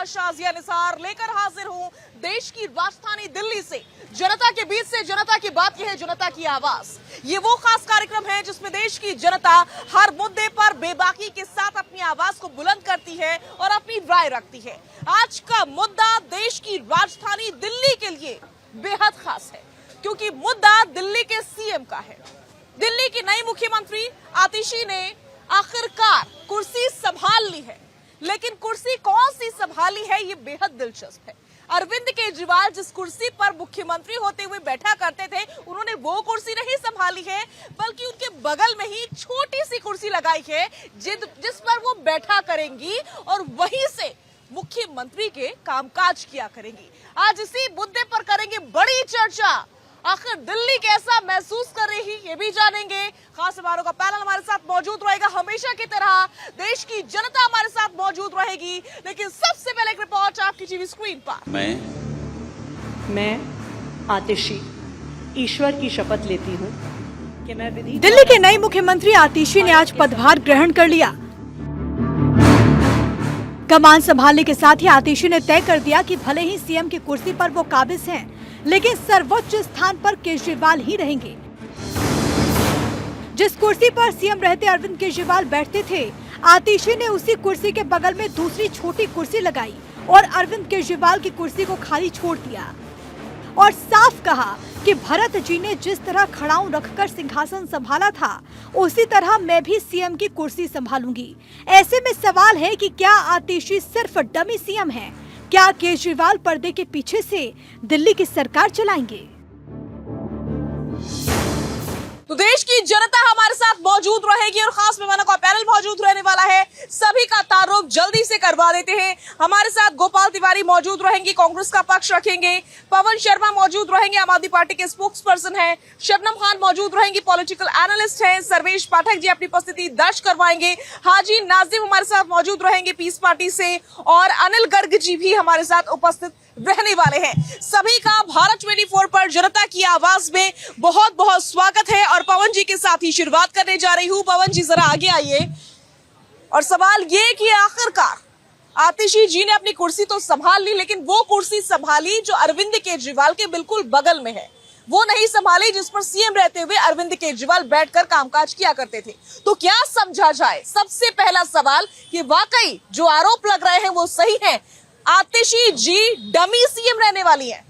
मैं शाजिया निसार लेकर हाजिर हूं देश की राजधानी दिल्ली से, जनता के बीच से। जनता की बात यह है, जनता की आवाज। ये वो खास कार्यक्रम है जिसमें देश की जनता हर मुद्दे पर बेबाकी के साथ अपनी आवाज को बुलंद करती है और अपनी राय रखती है। आज का मुद्दा देश की राजधानी दिल्ली के लिए बेहद खास है, क्योंकि मुद्दा दिल्ली के सीएम का है। दिल्ली की नई मुख्यमंत्री आतिशी ने आखिरकार कुर्सी संभाल ली है, लेकिन कुर्सी कौन सी संभाली है ये बेहद दिलचस्प है। अरविंद केजरीवाल जिस कुर्सी पर मुख्यमंत्री होते हुए बैठा करते थे, उन्होंने वो कुर्सी नहीं संभाली है, बल्कि उनके बगल में ही छोटी सी कुर्सी लगाई है जिस पर वो बैठा करेंगी और वहीं से मुख्यमंत्री के कामकाज किया करेंगी। आज इसी मुद्दे पर करेंगे बड़ी चर्चा। आखिर दिल्ली कैसा महसूस कर रही ये भी जानेंगे। खास मेहमानों का पैनल हमारे साथ मौजूद रहेगा। हमेशा की तरह देश की जनता हमारे साथ मौजूद रहेगी, लेकिन सबसे पहले एक रिपोर्ट आपकी टीवी स्क्रीन पर। मैं आतिशी ईश्वर की शपथ लेती हूँ कि मैं विधि। दिल्ली के नए मुख्यमंत्री आतिशी ने आज पदभार ग्रहण कर लिया। कमान संभालने के साथ ही आतिशी ने तय कर दिया कि भले ही सीएम की कुर्सी पर वो काबिज हैं, लेकिन सर्वोच्च स्थान पर केजरीवाल ही रहेंगे। जिस कुर्सी पर सीएम रहते अरविंद केजरीवाल बैठते थे, आतिशी ने उसी कुर्सी के बगल में दूसरी छोटी कुर्सी लगाई और अरविंद केजरीवाल की कुर्सी को खाली छोड़ दिया और साफ कहा कि भरत जी ने जिस तरह खड़ाऊ रखकर सिंहासन संभाला था, उसी तरह मैं भी सीएम की कुर्सी संभालूंगी। ऐसे में सवाल है कि क्या आतिशी सिर्फ डमी सीएम हैं? क्या केजरीवाल पर्दे के पीछे से दिल्ली की सरकार चलाएंगे? तो देश की जनता हमारे साथ मौजूद रहेगी और खास मेहमानों का पैनल मौजूद रहने वाला है। सभी का तारुफ जल्दी से करवा देते हैं। हमारे साथ गोपाल तिवारी मौजूद रहेंगे, कांग्रेस का पक्ष रखेंगे। पवन शर्मा मौजूद रहेंगे, आम आदमी पार्टी के स्पोक्स पर्सन है। शबनम खान मौजूद रहेंगी, पॉलिटिकल एनालिस्ट हैं। सर्वेश पाठक जी अपनी उपस्थिति दर्ज करवाएंगे। हाजी नाजिम हमारे साथ मौजूद रहेंगे पीस पार्टी से, और अनिल गर्ग जी भी हमारे साथ उपस्थित रहने वाले हैं। सभी का भारत 24 पर जनता की आवाज में बहुत बहुत स्वागत है। और पवन जी के साथ ही शुरुआत करने जा रही हूँ। पवन जी जरा आगे आइए। और सवाल ये कि आखिरकार आतिशी जी ने अपनी कुर्सी तो संभाल ली, लेकिन वो कुर्सी संभाली जो अरविंद केजरीवाल के बिल्कुल बगल में है, वो नहीं संभाली जिस पर सीएम रहते हुए अरविंद केजरीवाल बैठकर कामकाज किया करते थे। तो क्या समझा जाए? सबसे पहला सवाल कि वाकई जो आरोप लग रहे हैं वो सही है, आतिशी जी डमी सीएम रहने वाली है?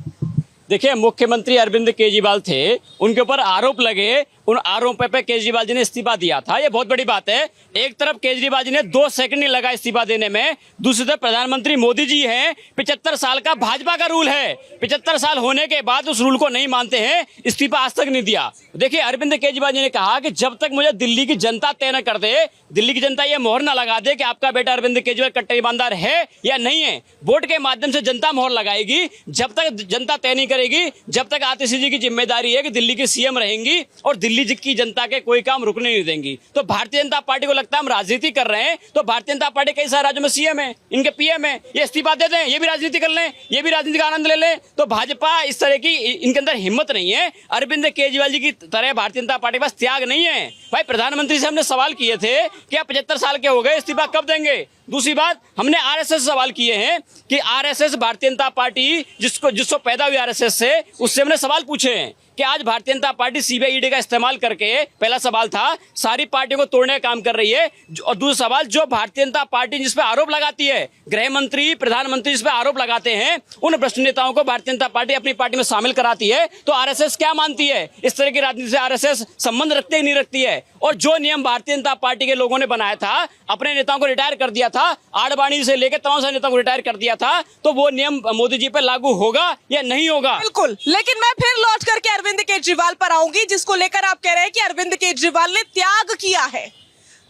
देखिए, मुख्यमंत्री अरविंद केजरीवाल थे, उनके ऊपर आरोप लगे, उन आरोपों पे केजरीवाल जी ने इस्तीफा दिया था। ये बहुत बड़ी बात है। एक तरफ केजरीवाल जी ने 2 सेकंड नहीं लगा इस्तीफा देने में, दूसरी तरफ प्रधानमंत्री मोदी जी हैं। 75 साल का भाजपा का रूल है, 75 साल होने के बाद उस रूल को नहीं मानते हैं, इस्तीफा आज तक नहीं दिया। देखिए, अरविंद केजरीवाल जी ने कहा कि जब तक मुझे दिल्ली की जनता तय न कर दे, दिल्ली की जनता ये मोहर न लगा दे कि आपका बेटा अरविंद केजरीवाल कट्टर ईमानदार है या नहीं है, वोट के माध्यम से जनता मोहर लगाएगी। जब तक जनता तय नहीं करेगी, जब तक आतिशी जी की जिम्मेदारी है कि दिल्ली की सीएम रहेंगी और दिल्ली की जनता के कोई काम रुकने नहीं देंगी। तो भारतीय जनता पार्टी को लगता है हम राजनीति कर रहे हैं, तो भारतीय जनता पार्टी कई सारे राज्यों में सीएम है, इनके पीएम है, ये इस्तीफा दे दें, ये भी राजनीति कर लें, ये भी राजनीति का आनंद ले लें। तो भाजपा इस तरह की, इनके अंदर हिम्मत नहीं है। अरविंद केजरीवाल जी की तरह भारतीय जनता पार्टी के पास त्याग नहीं है। भाई, प्रधानमंत्री से हमने सवाल किए थे कि आप 75 साल के हो गए, इस्तीफा कब देंगे? दूसरी बात, हमने आरएसएस सवाल किए हैं कि आरएसएस भारतीय जनता पार्टी जिसको पैदा हुई आरएसएस से, उससे हमने सवाल पूछे हैं कि आज Bharatiya Janata party CBI ED का इस्तेमाल करके, पहला सवाल था, सारी पार्टियों को तोड़ने का काम कर रही है। और दूसरा सवाल, जो भारतीय जनता पार्टी जिस पे आरोप लगाती है, गृह मंत्री, प्रधानमंत्री जिस पे आरोप लगाते हैं, उन भ्रष्ट नेताओं को भारतीय जनता पार्टी अपनी पार्टी में शामिल कराती है, तो आरएसएस क्या मानती है? इस तरह की राजनीति से आरएसएस संबंध रखते ही नहीं रखती है। और जो नियम भारतीय जनता पार्टी के लोगों ने बनाया था, अपने नेताओं को रिटायर कर दिया था, आडवाणी से लेकर तमाम सारे नेताओं को रिटायर कर दिया था, तो वो नियम मोदी जी पे लागू होगा या नहीं होगा? बिल्कुल। लेकिन मैं फिर लौट करके अरविंद केजरीवाल पर आऊंगी, जिसको लेकर आप कह रहे हैं कि अरविंद केजरीवाल ने त्याग किया है।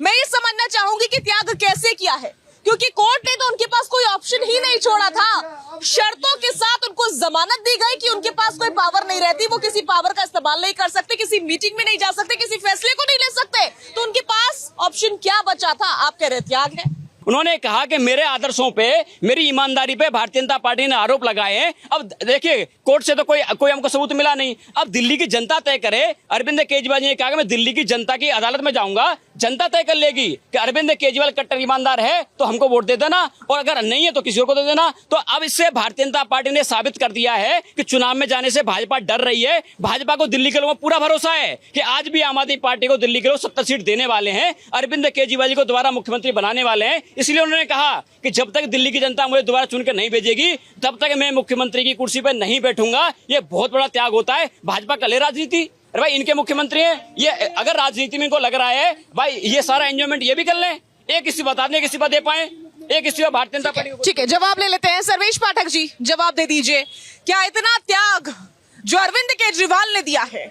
मैं ये समझना चाहूंगी कि त्याग कैसे किया है, क्योंकि कोर्ट ने तो उनके पास कोई ऑप्शन ही नहीं छोड़ा था। शर्तों के साथ उनको जमानत दी गई कि उनके पास कोई पावर नहीं रहती, वो किसी पावर का इस्तेमाल नहीं कर सकते, किसी मीटिंग में नहीं जा सकते, किसी फैसले को नहीं ले सकते। तो उनके पास ऑप्शन क्या बचा था? आप कह रहे त्याग है। उन्होंने कहा कि मेरे आदर्शों पे, मेरी ईमानदारी पे भारतीय जनता पार्टी ने आरोप लगाए हैं। अब देखिए, कोर्ट से तो कोई हमको सबूत मिला नहीं। अब दिल्ली की जनता तय करे। अरविंद केजरीवाल जी ने कहा कि मैं दिल्ली की जनता की अदालत में जाऊंगा, जनता तय कर लेगी कि अरविंद केजरीवाल कट्टर ईमानदार है तो हमको वोट दे देना, और अगर नहीं है तो किसी और को दे देना। तो अब इससे भारतीय जनता पार्टी ने साबित कर दिया है कि चुनाव में जाने से भाजपा डर रही है। भाजपा को दिल्ली के लोगों को पूरा भरोसा है कि आज भी आम आदमी पार्टी को दिल्ली के लोग 70 सीट देने वाले हैं, अरविंद केजरीवाल जी को दोबारा मुख्यमंत्री बनाने वाले हैं। इसलिए उन्होंने कहा कि जब तक दिल्ली की जनता मुझे दोबारा चुनकर नहीं भेजेगी तब तक मैं मुख्यमंत्री की कुर्सी पर नहीं बैठूंगा। ये बहुत बड़ा त्याग होता है। भाजपा कर ले राजनीति। अरे भाई, इनके मुख्यमंत्री हैं ये, अगर राजनीति में इनको लग रहा है भाई ये सारा एंजॉयमेंट ये भी कर लें, एक इस्तीफा बता दें, एक इस्तीफा दे पाए, एक इस्तीफा भारतीय जनता पार्टी को। ठीक है, जवाब ले लेते हैं। सर्वेश पाठक जी, जवाब दे दीजिए। क्या इतना त्याग जो अरविंद केजरीवाल ने दिया है,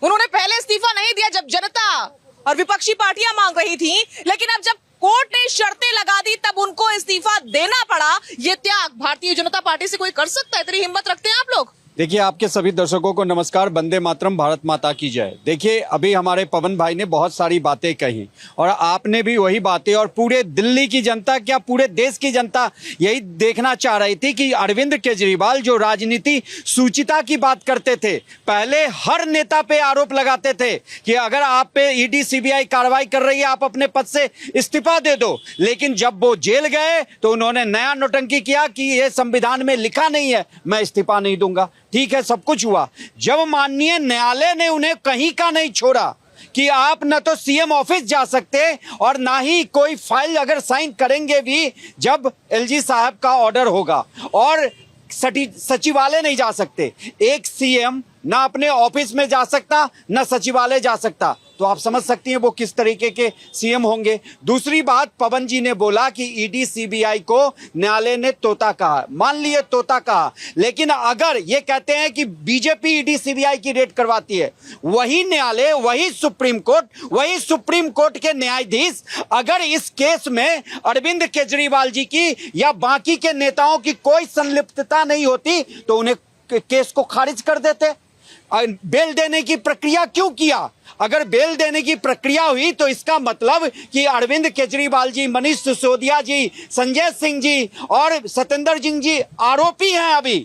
उन्होंने पहले इस्तीफा नहीं दिया जब जनता और विपक्षी पार्टियां मांग रही थी, लेकिन अब जब कोर्ट ने शर्तें लगा दी तब उनको इस्तीफा देना पड़ा। ये त्याग भारतीय जनता पार्टी से कोई कर सकता है? इतनी हिम्मत रखते हैं आप लोग? देखिए, आपके सभी दर्शकों को नमस्कार। वंदे मातरम, भारत माता की जय। देखिए, अभी हमारे पवन भाई ने बहुत सारी बातें कही और आपने भी वही बातें, और पूरे दिल्ली की जनता, क्या पूरे देश की जनता यही देखना चाह रही थी कि अरविंद केजरीवाल जो राजनीति सूचिता की बात करते थे, पहले हर नेता पे आरोप लगाते थे कि अगर आप पे ईडी सीबीआई कार्रवाई कर रही है आप अपने पद से इस्तीफा दे दो। लेकिन जब वो जेल गए तो उन्होंने नया नौटंकी किया कि ये संविधान में लिखा नहीं है, मैं इस्तीफा नहीं दूंगा। ठीक है, सब कुछ हुआ। जब माननीय न्यायालय ने उन्हें कहीं का नहीं छोड़ा कि आप न तो सीएम ऑफिस जा सकते और ना ही कोई फाइल अगर साइन करेंगे भी जब एलजी साहब का ऑर्डर होगा, और सचिवालय नहीं जा सकते। एक सीएम ना अपने ऑफिस में जा सकता ना सचिवालय जा सकता, तो आप समझ सकती हैं वो किस तरीके के सीएम होंगे। दूसरी बात, पवन जी ने बोला कि ईडी सीबीआई को न्यायालय ने तोता कहा। मान लिए तोता कहा, लेकिन अगर ये कहते हैं कि बीजेपी ईडी सीबीआई की रेड करवाती है, वही न्यायालय, वही सुप्रीम कोर्ट के न्यायाधीश अगर इस केस में अरविंद केजरीवाल जी की या बाकी के नेताओं की कोई संलिप्तता नहीं होती तो उन्हें केस को खारिज कर देते। बेल देने की प्रक्रिया क्यों किया? अगर बेल देने की प्रक्रिया हुई तो इसका मतलब कि अरविंद केजरीवाल जी, मनीष सिसोदिया जी, संजय सिंह जी और सत्येंद्र सिंह जी आरोपी हैं। अभी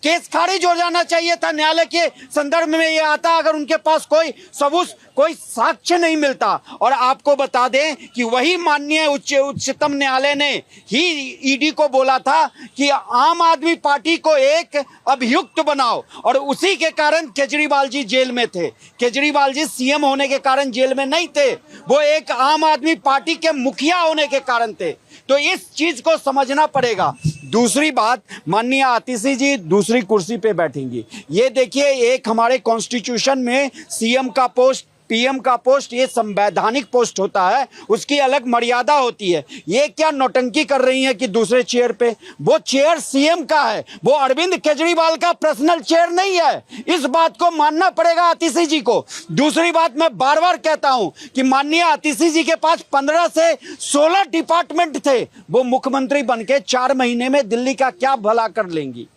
केस खारिज हो जाना चाहिए था। न्यायालय के संदर्भ में ये आता अगर उनके पास कोई सबूत, कोई साक्ष्य नहीं मिलता। और आपको बता दें कि वही माननीय उच्चतम न्यायालय ने ही ईडी को बोला था कि आम आदमी पार्टी को एक अभियुक्त बनाओ, और उसी के कारण केजरीवाल जी जेल में थे। केजरीवाल जी सीएम होने के कारण जेल में नहीं थे, वो एक आम आदमी पार्टी के मुखिया होने के कारण थे। तो इस चीज को समझना पड़ेगा। दूसरी बात, माननीय आतिशी जी दूसरी कुर्सी पे बैठेंगी। ये देखिए, एक हमारे कॉन्स्टिट्यूशन में सीएम का पोस्ट, पीएम का पोस्ट, ये संवैधानिक पोस्ट होता है, उसकी अलग मर्यादा होती है। ये क्या नौटंकी कर रही है कि दूसरे चेयर पे, वो चेयर सीएम का है, वो अरविंद केजरीवाल का पर्सनल चेयर नहीं है। इस बात को मानना पड़ेगा आतिशी जी को। दूसरी बात, मैं बार बार कहता हूं कि माननीय आतिशी जी के पास 15 से 16 डिपार्टमेंट थे, वो मुख्यमंत्री बनके 4 महीने में दिल्ली का क्या भला कर लेंगी।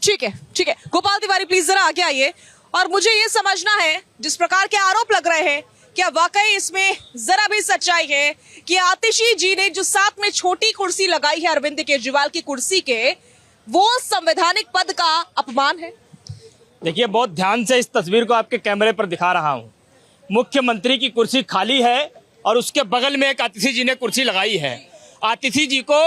ठीक है, ठीक है। गोपाल तिवारी प्लीज जरा आगे आइए, और मुझे ये समझना है जिस प्रकार के आरोप लग रहे हैं, क्या वाकई इसमें जरा भी सच्चाई है कि आतिशी जी ने जो साथ में छोटी कुर्सी लगाई है अरविंद केजरीवाल की कुर्सी के, वो संवैधानिक पद का अपमान है? देखिए, बहुत ध्यान से इस तस्वीर को आपके कैमरे पर दिखा रहा हूं। मुख्यमंत्री की कुर्सी खाली है और उसके बगल में एक आतिशी जी ने कुर्सी लगाई है। आतिशी जी को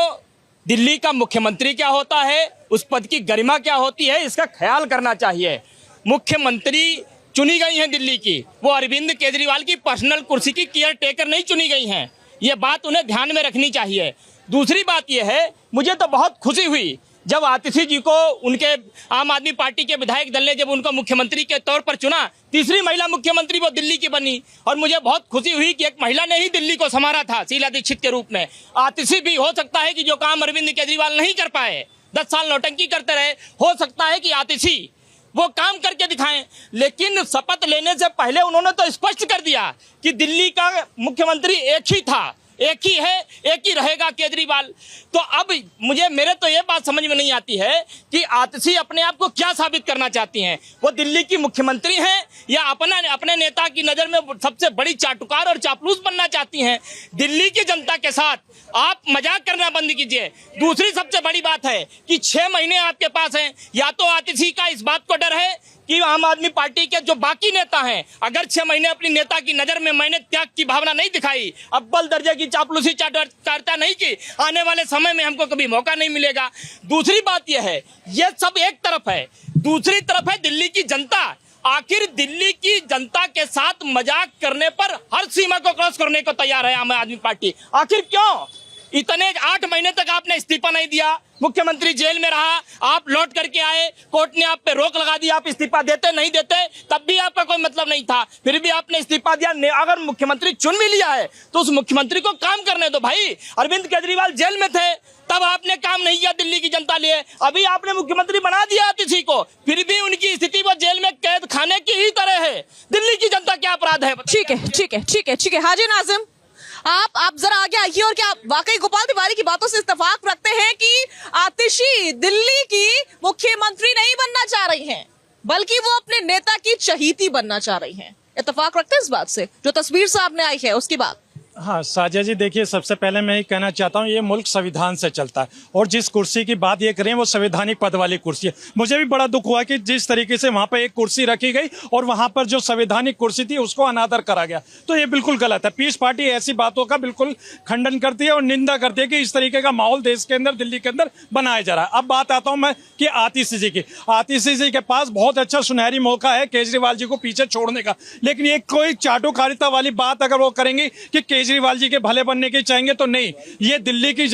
दिल्ली का मुख्यमंत्री क्या होता है, उस पद की गरिमा क्या होती है, इसका ख्याल करना चाहिए। मुख्यमंत्री चुनी गई हैं दिल्ली की, वो अरविंद केजरीवाल की पर्सनल कुर्सी की केयर टेकर नहीं चुनी गई हैं। ये बात उन्हें ध्यान में रखनी चाहिए। दूसरी बात यह है, मुझे तो बहुत खुशी हुई जब आतिशी जी को उनके आम आदमी पार्टी के विधायक दल ने जब उनको मुख्यमंत्री के तौर पर चुना। तीसरी महिला मुख्यमंत्री वो दिल्ली की बनी, और मुझे बहुत खुशी हुई कि एक महिला ने ही दिल्ली को संभाला था, शीला दीक्षित के रूप में। आतिशी भी हो सकता है कि जो काम अरविंद केजरीवाल नहीं कर पाए, 10 साल नौटंकी करते रहे, हो सकता है कि आतिशी वो काम करके दिखाएं। लेकिन शपथ लेने से पहले उन्होंने तो स्पष्ट कर दिया कि दिल्ली का मुख्यमंत्री एक ही था, एक ही है, एक ही रहेगा केजरीवाल। तो अब मेरे तो ये बात समझ में नहीं आती है कि आतिशी अपने आप को क्या साबित करना चाहती हैं। वो दिल्ली की मुख्यमंत्री हैं या अपने नेता की नजर में सबसे बड़ी चाटुकार और चापलूस बनना चाहती हैं। दिल्ली की जनता के साथ आप मजाक करना बंद कीजिए। दूसरी सबसे बड़ी बात है कि 6 महीने आपके पास हैं, या तो आतिशी का इस बात को डर है कि आम आदमी पार्टी के जो बाकी नेता हैं, अगर 6 महीने अपनी नेता की नजर में मैंने त्याग की भावना नहीं दिखाई, अव्वल दर्जे की चापलूसी चाटुकारिता नहीं की, आने वाले समय में हमको कभी मौका नहीं मिलेगा। दूसरी बात यह है, यह सब एक तरफ है, दूसरी तरफ है दिल्ली की जनता। आखिर दिल्ली की जनता के साथ मजाक करने पर हर सीमा को क्रॉस करने को तैयार है आम आदमी पार्टी। आखिर क्यों? इतने 8 महीने तक आपने इस्तीफा नहीं दिया, मुख्यमंत्री जेल में रहा, आप लौट करके आए, कोर्ट ने आप पे रोक लगा दी, आप इस्तीफा देते नहीं देते तब भी आपका कोई मतलब नहीं था, फिर भी आपने इस्तीफा दिया। अगर मुख्यमंत्री चुन भी लिया है तो उस मुख्यमंत्री को काम करने दो भाई। अरविंद केजरीवाल जेल में थे तब आपने काम नहीं किया दिल्ली की जनता लिए, अभी आपने मुख्यमंत्री बना दिया किसी को, फिर भी उनकी स्थिति वो जेल में कैद खाने की ही तरह है। दिल्ली की जनता क्या अपराध है? ठीक है, ठीक है, ठीक है, ठीक है। हाजी नाजिम, आप जरा आगे आइए। और क्या वाकई गोपाल तिवारी की बातों से इत्तेफाक रखते हैं कि आतिशी दिल्ली की मुख्यमंत्री नहीं बनना चाह रही हैं, बल्कि वो अपने नेता की चहीती बनना चाह रही हैं? इत्तेफाक रखते हैं इस बात से जो तस्वीर सामने आई है उसकी बात? हाँ साजिया जी, देखिए सबसे पहले मैं ये कहना चाहता हूँ, ये मुल्क संविधान से चलता है और जिस कुर्सी की बात ये करें वो संवैधानिक पद वाली कुर्सी है। मुझे भी बड़ा दुख हुआ कि जिस तरीके से वहाँ पर एक कुर्सी रखी गई और वहाँ पर जो संवैधानिक कुर्सी थी उसको अनादर करा गया, तो ये बिल्कुल गलत है। पीस पार्टी ऐसी बातों का बिल्कुल खंडन करती है और निंदा करती है कि इस तरीके का माहौल देश के अंदर, दिल्ली के अंदर बनाया जा रहा है। अब बात आता हूँ मैं कि आतिशी जी की। आतिशी जी के पास बहुत अच्छा सुनहरी मौका है केजरीवाल जी को पीछे छोड़ने का, लेकिन ये कोई चाटुकारिता वाली बात अगर वो करेंगे कि केजरीवाल जी के भले बनने के चाहेंगे तो नहीं। ये दिल्ली की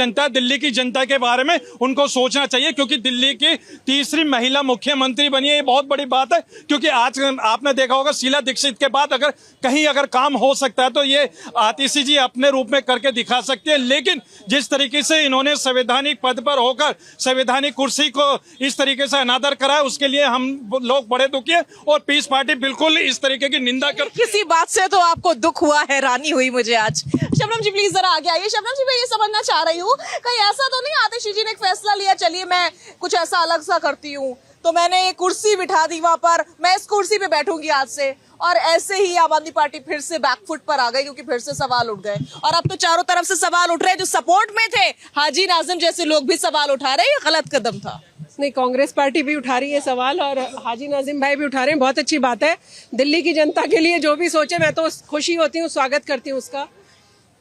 जनता के बारे में उनको सोचना चाहिए, क्योंकि दिल्ली की तीसरी महिला मुख्यमंत्री बनी है, ये बहुत बड़ी बात है। क्योंकि आज आपने देखा होगा शीला दीक्षित के बाद अगर कहीं काम हो सकता है तो ये आतिशी जी अपने रूप में करके दिखा सकते हैं। लेकिन जिस तरीके से इन्होंने संवैधानिक पद पर होकर संवैधानिक कुर्सी को इस तरीके से अनादर करा है, उसके लिए हम लोग बड़े दुखी है और पीस पार्टी बिल्कुल इस तरीके की निंदा कर। किसी बात से तो आपको दुख हुआ, हैरानी हुई मुझे आज। शबनम जी प्लीज जरा आगे आइए। शबनम जी, मैं ये समझना चाह रही हूँ कहीं ऐसा तो नहीं आतिशी जी ने एक फैसला लिया, चलिए मैं कुछ ऐसा अलग सा करती हूँ, तो मैंने एक कुर्सी बिठा दी वहां पर, मैं इस कुर्सी पे बैठूंगी आज से, और ऐसे ही आम आदमी पार्टी फिर से बैकफुट पर आ गई क्योंकि फिर से सवाल उठ गए। और अब तो चारों तरफ से सवाल उठ रहे हैं, जो सपोर्ट में थे हाजी नाजिम जैसे लोग भी सवाल उठा रहे हैं, ये गलत कदम था। नहीं, कांग्रेस पार्टी भी उठा रही है सवाल और हाजी नाजिम भाई भी उठा रहे हैं, बहुत अच्छी बात है। दिल्ली की जनता के लिए जो भी सोचे मैं तो खुशी होती हूँ, स्वागत करती हूँ उसका।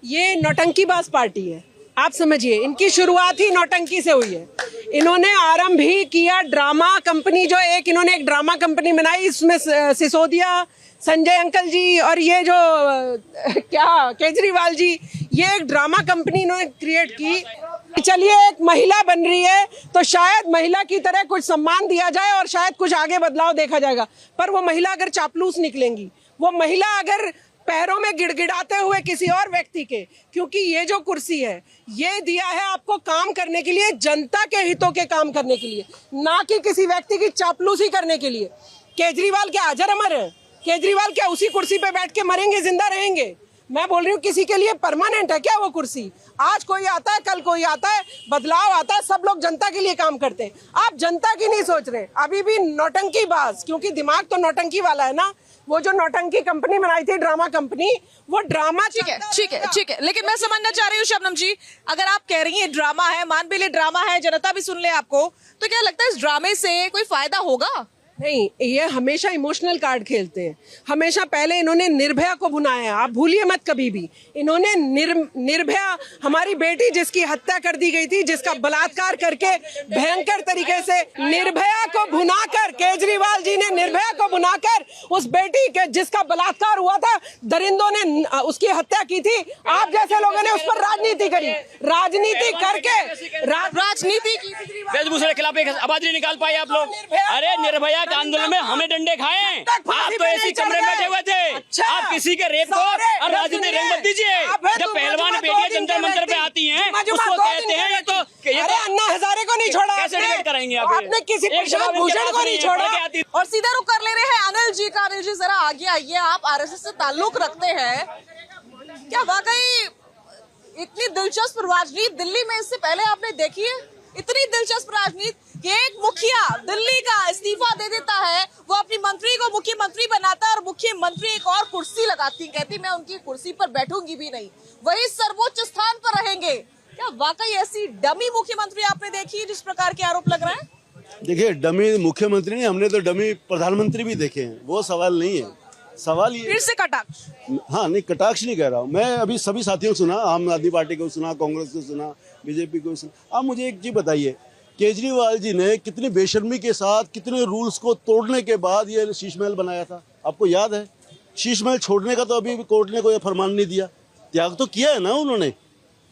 ये नौटंकीबाज पार्टी है, आप समझिए, इनकी शुरुआत ही नौटंकी से हुई है। इन्होंने आरंभ ही किया ड्रामा कंपनी, जो इन्होंने एक ड्रामा कंपनी बनाई, इसमें सिसोदिया, संजय अंकल जी और ये जो केजरीवाल जी, ये एक ड्रामा कंपनी इन्होंने क्रिएट की। चलिए एक महिला बन रही है तो शायद महिला की तरह कुछ सम्मान दिया जाए और शायद कुछ आगे बदलाव देखा जाएगा। पर वो महिला अगर चापलूस निकलेंगी, वो महिला अगर पैरों में गिड़गिड़ाते हुए किसी और व्यक्ति के, क्योंकि ये जो कुर्सी है ये दिया है आपको काम करने के लिए, जनता के हितों के काम करने के लिए, ना कि किसी व्यक्ति की चापलूसी करने के लिए। केजरीवाल क्या अजर अमर है? केजरीवाल क्या उसी कुर्सी पे बैठ के मरेंगे, जिंदा रहेंगे? मैं बोल रही हूँ किसी के लिए परमानेंट है क्या वो कुर्सी? आज कोई आता है, कल कोई आता है, बदलाव आता है, सब लोग जनता के लिए काम करते हैं। आप जनता की नहीं सोच रहे, अभी भी नौटंकी बाज, क्योंकि दिमाग तो नौटंकी वाला है ना। वो जो नौटंकी कंपनी बनाई थी, ड्रामा कंपनी, वो ड्रामा। ठीक है, ठीक है, ठीक है, लेकिन मैं समझना चाह रही हूँ शबनम जी, अगर आप कह रही हैं ड्रामा है, मान भी ले ड्रामा है, जनता भी सुन ले आपको, तो क्या लगता है इस ड्रामे से कोई फायदा होगा? नहीं, ये हमेशा इमोशनल कार्ड खेलते हैं। हमेशा पहले इन्होंने निर्भया को भुनाया है, आप भूलिए मत कभी भी। इन्होंने निर्भया, हमारी बेटी जिसकी हत्या कर दी गई थी, जिसका बलात्कार करके भयंकर तरीके से निर्भया को भुनाकर, केजरीवाल जी ने निर्भया को भुनाकर उस बेटी के जिसका बलात्कार हुआ था, दरिंदों ने उसकी हत्या की थी। आप जैसे लोगों ने उस पर राजनीति करी, राजनीति करके राजनीति की, वेशभूषा के खिलाफ एक आवाज नहीं निकाल पाए आप लोग। अरे निर्भया आंदोलन में हमें डंडे खाए, आप तो ऐसी कमरे में बैठे हुए थे। आप किसी के रेप को और राजनीति रंग मत दीजिए। जब पहलवान बेटियां जंतर मंतर पे आती हैं उसको कहते हैं ये तो अन्ना हजारे को नहीं छोड़ा, कैसे डिबेट करेंगे आपने किसी प्रशांत भूषण को नहीं छोड़ा। और सीधा रुख कर ले रहे हैं अनिल जी का। अनिल जी जरा आगे आइए, आप आरएसएस से ताल्लुक रखते हैं, क्या वाकई दिलचस्प राजनीति दिल्ली में इससे पहले आपने देखी है? इतनी दिलचस्प राजनीति कि एक मुखिया दिल्ली का इस्तीफा दे देता है, वो अपनी मंत्री को मुख्यमंत्री बनाता है और मुख्यमंत्री एक और कुर्सी लगाती, कहती मैं उनकी कुर्सी पर बैठूंगी भी नहीं, वही सर्वोच्च स्थान पर रहेंगे। क्या वाकई ऐसी डमी मुख्यमंत्री आपने देखी है जिस प्रकार के आरोप लग रहे हैं? देखिए, डमी मुख्यमंत्री नहीं, हमने तो डमी प्रधानमंत्री भी देखे हैं, वो सवाल नहीं है। सवाल ये फिर से कटाक्ष। हाँ, नहीं, कटाक्ष नहीं कह रहा हूँ मैं। अभी सभी साथियों को सुना, आम आदमी पार्टी को सुना, कांग्रेस को सुना, बीजेपी को सुना। आप मुझे एक चीज बताइए, केजरीवाल जी ने कितनी बेशर्मी के साथ कितने रूल्स को तोड़ने के बाद ये शीश महल बनाया था, आपको याद है? शीश महल छोड़ने का तो अभी कोर्ट ने कोई फरमान नहीं दिया, त्याग तो किया है ना उन्होंने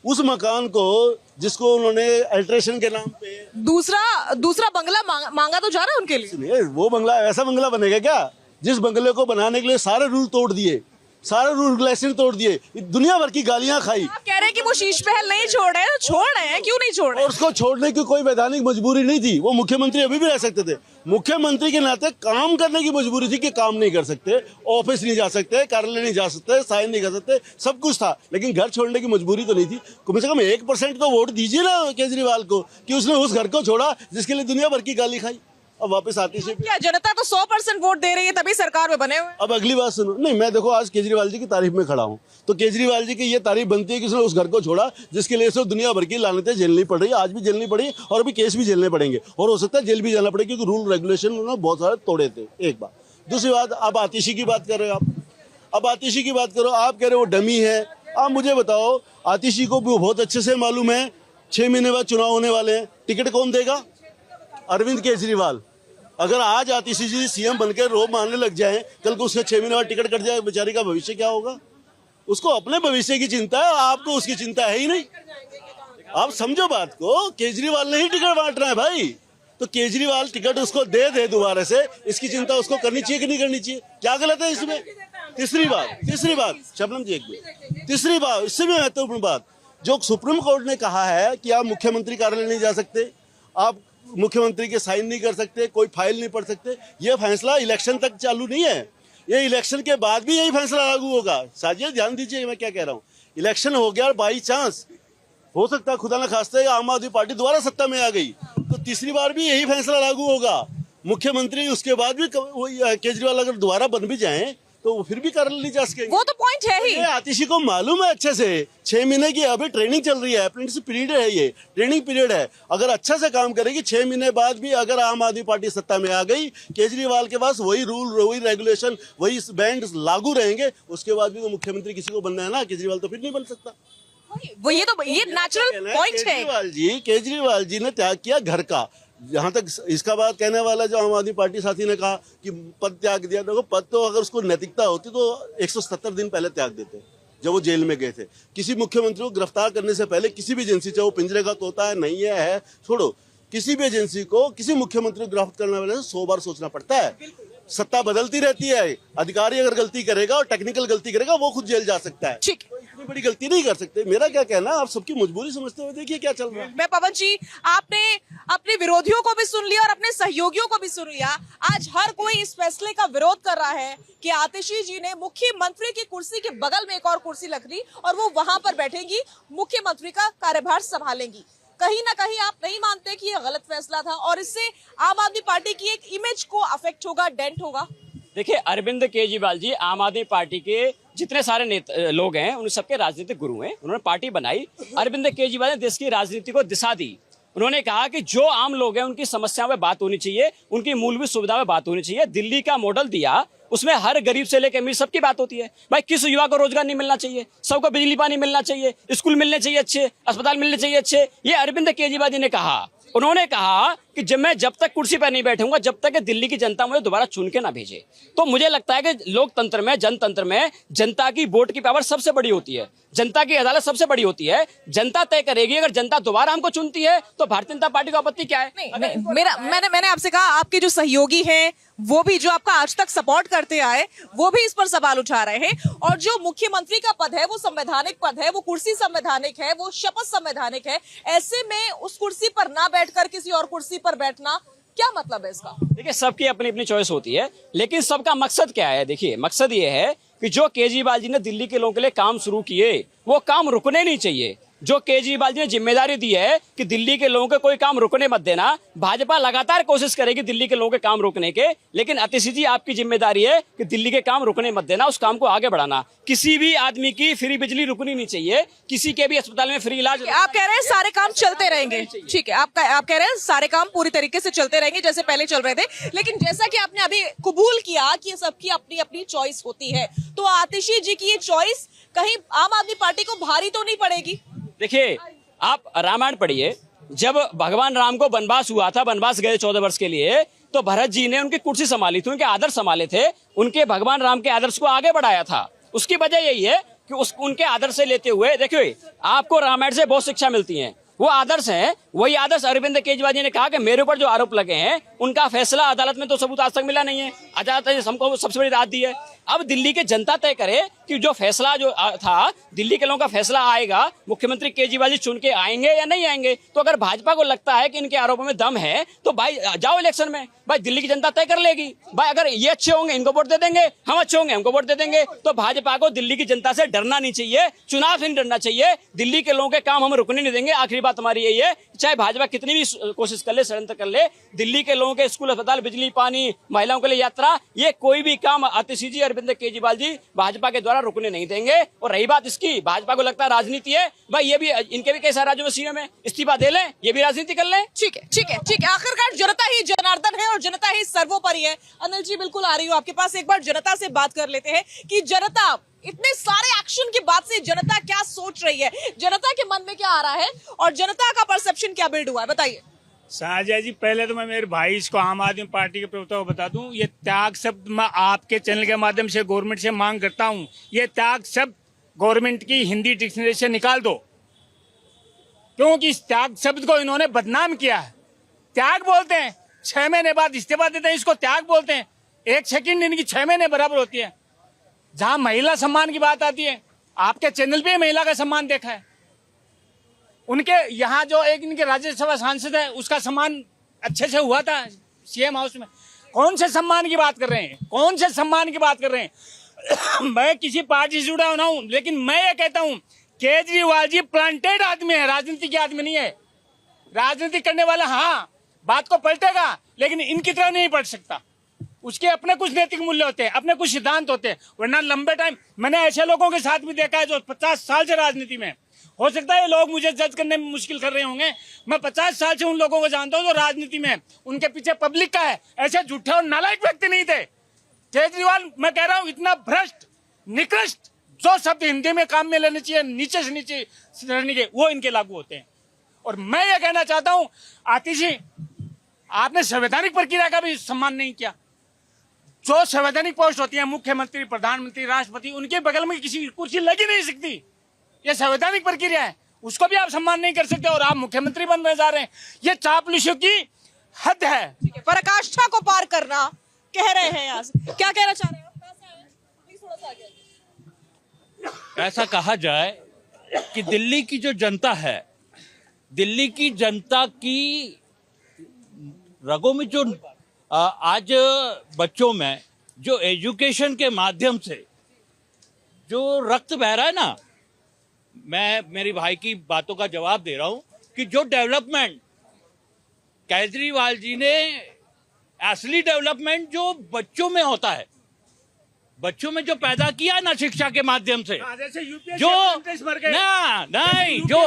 उस मकान को, जिसको उन्होंने अल्ट्रेशन के नाम पे दूसरा बंगला मांगा तो जा रहा है उनके लिए। वो बंगला ऐसा बंगला बनेगा क्या जिस बंगले को बनाने के लिए सारे रूल तोड़ दिए, सारे रूल रेगुलेशन तोड़ दिए, दुनिया भर की गालियां खाई। आप कह रहे हैं कि वो शीश महल नहीं छोड़ रहे हैं, छोड़ रहे हैं, क्यों नहीं छोड़ रहे? और उसको छोड़ने की कोई वैधानिक मजबूरी नहीं थी, वो मुख्यमंत्री अभी भी रह सकते थे। मुख्यमंत्री के नाते काम करने की मजबूरी थी कि काम नहीं कर सकते, ऑफिस नहीं जा सकते, कार्यालय नहीं जा सकते, साइन नहीं कर सकते, सब कुछ था, लेकिन घर छोड़ने की मजबूरी तो नहीं थी। कम से कम 1% तो वोट दीजिए ना केजरीवाल को कि उसने उस घर को छोड़ा जिसके लिए दुनिया भर की गाली खाई। अब वापस आती से क्या जनता तो 100% वोट दे रही है तभी सरकार में बने हुए? अब अगली बात सुनो, नहीं, मैं देखो आज केजरीवाल जी की तारीफ में खड़ा हूँ, तो केजरीवाल जी की ये तारीफ बनती है कि उसने उस घर को छोड़ा जिसके लिए उसको दुनिया भर की लानतें झेलनी पड़ रही है, आज भी झेलनी पड़ी और अभी केस भी झेलने पड़ेंगे और हो सकता है जेल भी जाना पड़ेगा, क्योंकि रूल रेगुलेशन उन्होंने बहुत सारे तोड़े थे। एक बात। दूसरी बात, अब आतिशी की बात कर रहे हो आप, अब आतिशी की बात करो, आप कह रहे हो वो डमी है। आप मुझे बताओ, आतिशी को भी बहुत अच्छे से मालूम है 6 महीने बाद चुनाव होने वाले हैं, टिकट कौन देगा? अरविंद केजरीवाल। अगर आज आतिशी जी सीएम बनकर रोब मारने लग जाए, कल को उसके 6 महीने बाद टिकट कट जाए, बेचारी का भविष्य क्या होगा? उसको अपने भविष्य की चिंता है, आपको उसकी चिंता है ही नहीं। आप समझो बात को, केजरीवाल ने ही टिकट बांटना है भाई, तो केजरीवाल टिकट उसको दे दोबारा से, इसकी चिंता उसको करनी चाहिए कि नहीं करनी चाहिए? क्या गलत है इसमें? तीसरी बात शबनम जी, एक मिनट, तीसरी बात, इससे भी महत्वपूर्ण बात, जो सुप्रीम कोर्ट ने कहा है कि आप मुख्यमंत्री कार्यालय नहीं जा सकते, आप मुख्यमंत्री के साइन नहीं कर सकते, कोई फाइल नहीं पढ़ सकते, यह फैसला इलेक्शन तक चालू नहीं है, ये इलेक्शन के बाद भी यही फैसला लागू होगा। साजिद, ध्यान दीजिए मैं क्या कह रहा हूँ। इलेक्शन हो गया और बाई चांस हो सकता है, खुदा न खास्ते, आम आदमी पार्टी दोबारा सत्ता में आ गई, तो तीसरी बार भी यही फैसला लागू होगा। मुख्यमंत्री उसके बाद भी केजरीवाल अगर दोबारा बन भी जाए तो वो फिर भी कार्यालय नहीं जा सकेंगे। वो तो पॉइंट है ही। आतिशी को मालूम है अच्छे से, 6 महीने की अभी ट्रेनिंग चल रही है, अप्रेंटिसशिप पीरियड है, ये ट्रेनिंग पीरियड है। अगर अच्छा से काम करेगी, 6 महीने बाद भी अगर आम आदमी पार्टी सत्ता में आ गई, केजरीवाल के पास वही रूल, वही रेगुलेशन, वही बैंड लागू रहेंगे, उसके बाद भी तो मुख्यमंत्री किसी को बनना है ना, केजरीवाल तो फिर नहीं बन सकता। वो ये नेचुरल पॉइंट है। केजरीवाल जी ने त्याग किया घर का। जहां तक इसका बात कहने वाला जो आम आदमी पार्टी साथी ने कहा कि पद त्याग दिया, देखो पद तो अगर उसको नैतिकता होती तो 170 दिन पहले त्याग देते, जब वो जेल में गए थे। किसी मुख्यमंत्री को गिरफ्तार करने से पहले किसी भी एजेंसी, चाहे वो पिंजरे का तोता है, नहीं है, छोड़ो, किसी भी एजेंसी को किसी मुख्यमंत्री को गिरफ्तार करने वाले 100 बार सोचना पड़ता है। सत्ता बदलती रहती है, अधिकारी अगर गलती करेगा और टेक्निकल गलती करेगा वो खुद जेल जा सकता है। ठीक, इतनी बड़ी गलती नहीं कर सकते। मेरा क्या कहना है, आप सबकी मजबूरी समझते हुए देखिए क्या चल रहा है। मैं पवन जी, आपने अपने विरोधियों को भी सुन लिया और अपने सहयोगियों को भी सुन लिया। आज हर कोई इस फैसले का विरोध कर रहा है कि आतिशी जी ने मुख्यमंत्री की कुर्सी के बगल में एक और कुर्सी रख ली और वो वहां पर बैठेंगी, मुख्यमंत्री का कार्यभार संभालेंगी। कहीं ना कहीं आप नहीं मानते कि यह गलत फैसला था और इससे आम आदमी पार्टी की एक इमेज को अफेक्ट होगा, डेंट होगा? देखिए, अरविंद केजरीवाल जी आम आदमी पार्टी के जितने सारे लोग हैं उन सबके राजनीतिक गुरु हैं। उन्होंने पार्टी बनाई, अरविंद केजरीवाल ने देश की राजनीति को दिशा दी। उन्होंने कहा कि जो आम लोग हैं उनकी समस्याओं में बात होनी चाहिए, उनकी मूलभूत सुविधाओं में बात होनी चाहिए। दिल्ली का मॉडल दिया, उसमें हर गरीब से लेकर अमीर सबकी बात होती है। भाई, किस युवा को रोजगार नहीं मिलना चाहिए? सबको बिजली पानी मिलना चाहिए, स्कूल मिलने चाहिए अच्छे, अस्पताल मिलने चाहिए अच्छे। ये अरविंद केजरीवाल जी ने कहा। उन्होंने कहा कि जब तक कुर्सी पर नहीं बैठूंगा, जब तक दिल्ली की जनता मुझे दोबारा चुन के ना भेजे। तो मुझे लगता है कि लोकतंत्र में, जनतंत्र में जनता की वोट की पावर सबसे बड़ी होती है, जनता की अदालत सबसे बड़ी होती है। जनता तय करेगी। अगर जनता दोबारा हमको चुनती है तो भारतीय जनता पार्टी को आपत्ति क्या है? मैंने आपसे कहा, आपके जो सहयोगी हैं वो भी, जो आपका आज तक सपोर्ट करते आए, वो भी इस पर सवाल उठा रहे हैं। और जो मुख्यमंत्री का पद है वो संवैधानिक पद है, वो कुर्सी संवैधानिक है, वो शपथ संवैधानिक है। ऐसे में उस कुर्सी पर ना बैठकर किसी और कुर्सी पर बैठना, क्या मतलब है इसका? देखिए, सबकी अपनी अपनी चॉइस होती है, लेकिन सबका मकसद क्या है? देखिए, मकसद ये है कि जो केजरीवाल जी ने दिल्ली के लोगों के लिए काम शुरू किए, वो काम रुकने नहीं चाहिए। जो केजरीवाल जी ने जिम्मेदारी दी है कि दिल्ली के लोगों के कोई काम रुकने मत देना, भाजपा लगातार कोशिश करेगी दिल्ली के लोगों के काम रोकने के, लेकिन अतिशी जी आपकी जिम्मेदारी है कि दिल्ली के काम रुकने मत देना, उस काम को आगे बढ़ाना। किसी भी आदमी की फ्री बिजली रुकनी नहीं चाहिए, किसी के भी अस्पताल में फ्री इलाज। आप कह रहे हैं सारे काम चलते रहेंगे, ठीक है, आप कह रहे हैं सारे काम पूरी तरीके से चलते रहेंगे जैसे पहले चल रहे थे, लेकिन जैसा कि आपने अभी कबूल किया कि सबकी अपनी अपनी चॉइस होती है, तो आतिशी जी की ये चॉइस कहीं आम आदमी पार्टी को भारी तो नहीं पड़ेगी? देखिए, आप रामायण पढ़िए, जब भगवान राम को वनवास हुआ था, वनवास गए 14 वर्ष के लिए, तो भरत जी ने उनकी कुर्सी संभाली थी, उनके आदर्श संभाले थे, उनके भगवान राम के आदर्श को आगे बढ़ाया था। उसकी वजह यही है कि उनके आदर्श से लेते हुए, देखिए आपको रामायण से बहुत शिक्षा मिलती है, वो आदर्श हैं, वही आदर्श अरविंद केजरीवाल जी ने कहा कि मेरे ऊपर जो आरोप लगे हैं उनका फैसला अदालत में तो सबूत आज तक मिला नहीं है, अदालत ने हमको सबसे बड़ी राहत दी है। अब दिल्ली की जनता तय करे कि जो फैसला जो था, दिल्ली के लोगों का फैसला आएगा, मुख्यमंत्री केजरीवाल जी चुन के आएंगे या नहीं आएंगे। तो अगर भाजपा को लगता है कि इनके आरोपों में दम है तो भाई जाओ इलेक्शन में, भाई दिल्ली की जनता तय कर लेगी। भाई अगर ये अच्छे होंगे इनको वोट दे देंगे, हम अच्छे होंगे हमको वोट दे देंगे। तो भाजपा को दिल्ली की जनता से डरना नहीं चाहिए, चुनाव से नहीं डरना चाहिए, दिल्ली के लोगों के काम हम रुकने नहीं देंगे। आखिरी बात हमारी यही है, चाहे भाजपा कितनी भी कोशिश कर ले, षड्यंत्र कर ले, दिल्ली के लोगों के स्कूल, अस्पताल, बिजली, पानी, महिलाओं के लिए यात्रा, ये कोई भी काम आतिशी जी, अरविंद केजरीवाल जी भाजपा के द्वारा रुकने नहीं देंगे। और रही बात इसकी, भाजपा को लगता है राजनीति है, भाई ये भी, इनके भी कई सारे राज्यों में सीएम है, इस्तीफा दे लें, ये भी राजनीति कर लें। ठीक है, ठीक है, ठीक है। आखिरकार जनता ही जनार्दन है और जनता ही सर्वोपरि है। अनिल जी बिल्कुल आ रही हूँ आपके पास, एक बार जनता से बात कर लेते हैं कि जनता इतने सारे एक्शन के बाद से जनता क्या सोच रही है, जनता के मन में क्या आ रहा है और जनता का परसेप्शन क्या बिल्ड हुआ है, बताइए। शाहजहा जी, पहले तो मैं मेरे भाई इसको आम आदमी पार्टी के प्रवक्ता को बता दूं, ये त्याग शब्द मैं आपके चैनल के माध्यम से गवर्नमेंट से मांग करता हूं, ये त्याग शब्द गवर्नमेंट की हिंदी डिक्शनरी से निकाल दो, क्योंकि इस त्याग शब्द को इन्होंने बदनाम किया है। त्याग बोलते हैं, 6 महीने बाद इस्तीफा देते हैं, इसको त्याग बोलते हैं। 1 सेकंड इनकी 6 महीने बराबर होती है। जहां महिला सम्मान की बात आती है, आपके चैनल पे महिला का सम्मान देखा है। उनके यहाँ जो एक इनके राज्यसभा सांसद है, उसका सम्मान अच्छे से हुआ था सीएम हाउस में। कौन से सम्मान की बात कर रहे हैं, कौन से सम्मान की बात कर रहे हैं? मैं किसी पार्टी से जुड़ा ना हूं, लेकिन मैं ये कहता हूं, केजरीवाल जी प्लांटेड आदमी है, राजनीति के आदमी नहीं है। राजनीति करने वाला हाँ बात को पलटेगा, लेकिन इनकी तरह नहीं पलट सकता। उसके अपने कुछ नैतिक मूल्य होते हैं, अपने कुछ सिद्धांत होते हैं, वरना लंबे टाइम मैंने ऐसे लोगों के साथ भी देखा है जो 50 साल से राजनीति में। हो सकता है ये लोग मुझे जज करने में मुश्किल कर रहे होंगे, मैं 50 साल से उन लोगों को जानता हूं जो राजनीति में, उनके पीछे पब्लिक का है। ऐसे झूठे और नालायक व्यक्ति नहीं थे। केजरीवाल, मैं कह रहा हूं, इतना भ्रष्ट, निकृष्ट, जो शब्द हिंदी में काम में लेने चाहिए, नीचे से नीचे रहने के, वो इनके लागू होते हैं। और मैं ये कहना चाहता हूं, आतिशी, आपने संवैधानिक प्रक्रिया का भी सम्मान नहीं किया। जो संवैधानिक पोस्ट होती है, मुख्यमंत्री, प्रधानमंत्री, राष्ट्रपति, उनके बगल में किसी कुर्सी लगी नहीं सकती, ये संवैधानिक प्रक्रिया है, उसको भी आप सम्मान नहीं कर सकते और आप मुख्यमंत्री बनने जा रहे हैं। ये चापलूसियों की हद है। पराकाष्ठा को पार करना कह रहे हैं यहाँ से, क्या कहना चाह रहे हो? ऐसा कहा जाए कि दिल्ली की जो जनता है, दिल्ली की जनता की रगों में जो आज बच्चों में जो एजुकेशन के माध्यम से जो रक्त बह रहा है ना, मैं मेरी भाई की बातों का जवाब दे रहा हूं कि जो डेवलपमेंट केजरीवाल जी ने, असली डेवलपमेंट जो बच्चों में होता है, बच्चों में जो पैदा किया ना शिक्षा के माध्यम से, जो नहीं जो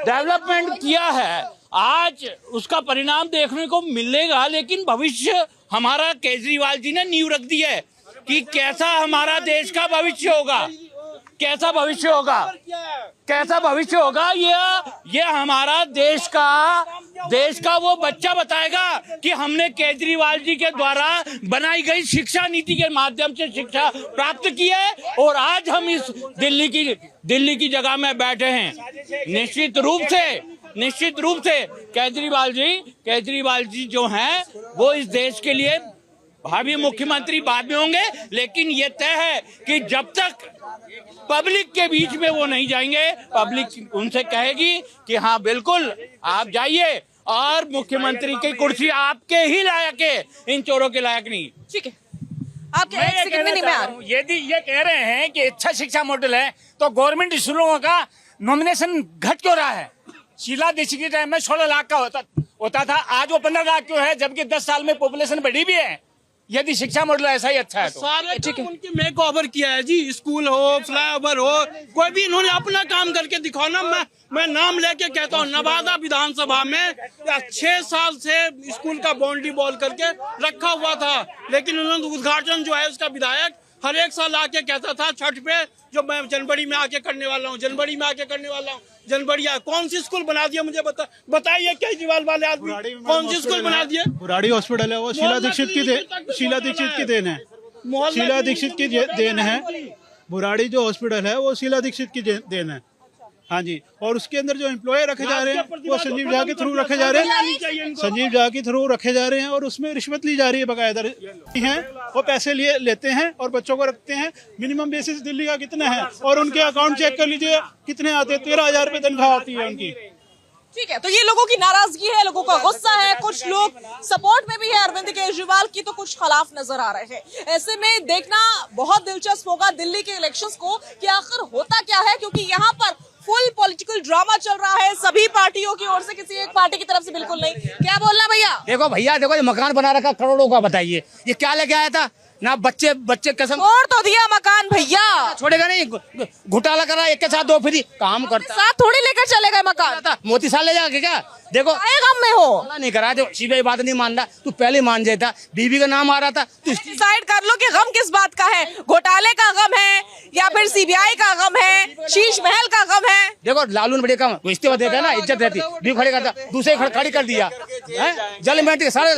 डेवलपमेंट किया है, आज उसका परिणाम देखने को मिलेगा। लेकिन भविष्य हमारा केजरीवाल जी ने नींव रख दी है कि कैसा हमारा देश का भविष्य होगा, कैसा भविष्य होगा, कैसा भविष्य होगा, ये हमारा देश का वो बच्चा बताएगा कि हमने केजरीवाल जी के द्वारा बनाई गई शिक्षा नीति के माध्यम से शिक्षा प्राप्त की है और आज हम इस दिल्ली की जगह में बैठे हैं। निश्चित रूप से केजरीवाल जी जो हैं वो इस देश के लिए भावी मुख्यमंत्री बाद में होंगे, लेकिन ये तय है कि जब तक पब्लिक के बीच में वो नहीं जाएंगे, पब्लिक उनसे कहेगी कि हाँ बिल्कुल आप जाइए और मुख्यमंत्री की कुर्सी आपके ही लायक है, इन चोरों के लायक नहीं। ठीक है, आप क्या एक सेकंड में नहीं मैं आ रही हूं। यदि ये कह रहे हैं कि अच्छा शिक्षा मॉडल है तो गवर्नमेंट स्कूलों का नॉमिनेशन घट क्यों रहा है? शीला दीक्षित के टाइम में 16 लाख का होता था, आज वो 15 लाख क्यों है, जबकि 10 साल में पॉपुलेशन बढ़ी भी है? यदि शिक्षा मॉडल ऐसा ही अच्छा है तो सारे काम उनके मेक ओवर किया है जी, स्कूल हो, फ्लाईओवर हो, कोई भी इन्होंने अपना काम करके दिखाओ ना। मैं नाम लेके कहता हूँ, नवादा विधानसभा में 6 साल से स्कूल का बाउंड्री वॉल करके रखा हुआ था, लेकिन उन्होंने उद्घाटन जो है उसका विधायक हर एक साल आके कहता था छठ पे, जो मैं जनवरी में आके करने वाला हूँ, जनवरी में आके करने वाला हूँ, जनवरी कौन सी स्कूल बना दिया मुझे बताइए। केजरीवाल वाले आदमी कौन सी स्कूल बना दिए? बुराड़ी हॉस्पिटल है वो शीला दीक्षित की देन है, शीला दीक्षित की देन है। बुराड़ी जो हॉस्पिटल है वो शीला दीक्षित की देन है। हाँ जी, और उसके अंदर जो एम्प्लॉय रखे जा रहे हैं वो संजीव झा के थ्रू रखे जा रहे हैं, संजीव झा के थ्रू रखे जा रहे हैं, और उसमें रिश्वत ली जा रही है बकायदा हैं, वो पैसे लिए लेते हैं और बच्चों को रखते हैं। मिनिमम बेसिस दिल्ली का कितना है, और उनके अकाउंट चेक कर लीजिए कितने आते हैं, 13,000 रुपये तनख्वाह आती है उनकी। ठीक है, तो ये लोगों की नाराजगी है, लोगों का गुस्सा है, कुछ लोग सपोर्ट में भी है अरविंद केजरीवाल की, तो कुछ खिलाफ नजर आ रहे हैं। ऐसे में देखना बहुत दिलचस्प होगा दिल्ली के इलेक्शंस को कि आखिर होता क्या है, क्योंकि यहाँ पर फुल पॉलिटिकल ड्रामा चल रहा है सभी पार्टियों की ओर से, किसी एक पार्टी की तरफ से बिल्कुल नहीं। क्या बोलना भैया? देखो भैया, देखो ये मकान बना रखा करोड़ों का, बताइए ये क्या लेके आया था ना? बच्चे कसम और तो दिया मकान भैया, छोड़ेगा नहीं, घोटाला करा, एक के साथ 2 फ्री, काम करता साथ थोड़ी लेकर चलेगा मकान, मोती साल ले जाके क्या? देखो गम में हो नहीं करा, जो सीबीआई बात नहीं मान रहा, तू पहले मान जाता, बीबी का नाम आ रहा था, तू डिसाइड कर लो कि गम किस बात का है, घोटाले का गम है या फिर सीबीआई का गम है, शीश महल का गम है। देखो लालू ने बड़े काम इस्तीफा देता ना, इज्जत रहती, भी खड़े करता, दूसरे खड़ी कर दिया जल बैठ के सारे,